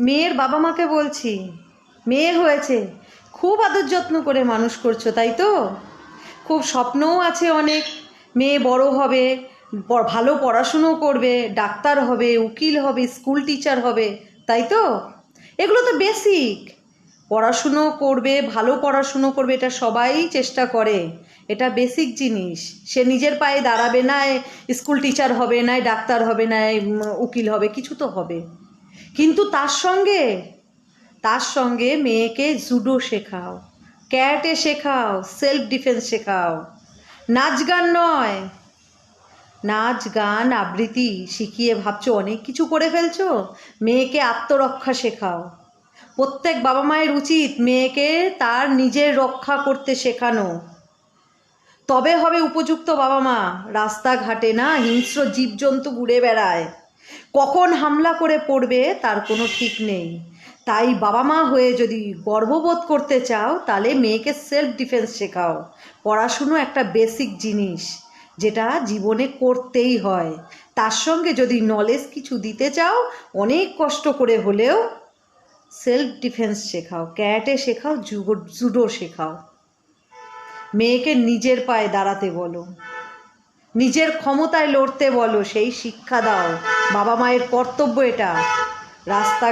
মেয়ের বাবা মাকে বলছি, মেয়ে হয়েছে, খুব আদর যত্ন করে মানুষ করছো, তাই তো? খুব স্বপ্নও আছে অনেক, মেয়ে বড় হবে, ভালো পড়াশুনো করবে, ডাক্তার হবে, উকিল হবে, স্কুল টিচার হবে, তাই তো? এগুলো তো বেসিক। পড়াশুনো করবে, ভালো পড়াশুনো করবে, এটা সবাই চেষ্টা করে, এটা বেসিক জিনিস। সে নিজের পায়ে দাঁড়াবে, না স্কুল টিচার হবে, না ডাক্তার হবে, না উকিল হবে, কিছু তো হবে। কিন্তু তার সঙ্গে মেয়েকে জুডো শেখাও, ক্যারাটে শেখাও, সেলফ ডিফেন্স শেখাও। নাচ গান নয়, নাচ গান আবৃত্তি শিখিয়ে ভাবছো অনেক কিছু করে ফেলছো? মেয়েকে আত্মরক্ষা শেখাও। প্রত্যেক বাবা মায়ের উচিত মেয়েকে তার নিজের রক্ষা করতে শেখানো, তবে হবে উপযুক্ত বাবা মা। রাস্তাঘাটে না হিংস্র জীবজন্তু ঘুরে বেড়ায়, কখন হামলা করে পড়বে তার কোনো ঠিক নেই। তাই বাবা মা হয়ে যদি গর্ববোধ করতে চাও, তাহলে মেয়েকে সেলফ ডিফেন্স শেখাও। পড়াশুনো একটা বেসিক জিনিস, যেটা জীবনে করতেই হয়। তার সঙ্গে যদি নলেজ কিছু দিতে চাও, অনেক কষ্ট করে হলেও সেলফ ডিফেন্স শেখাও, ক্যারাটে শেখাও, জুডো শেখাও। মেয়েকে নিজের পায়ে দাঁড়াতে বলো, নিজের ক্ষমতায় লড়তে বলো, সেই শিক্ষা দাও। বাবা মায়ের কর্তব্য এটা। রাস্তা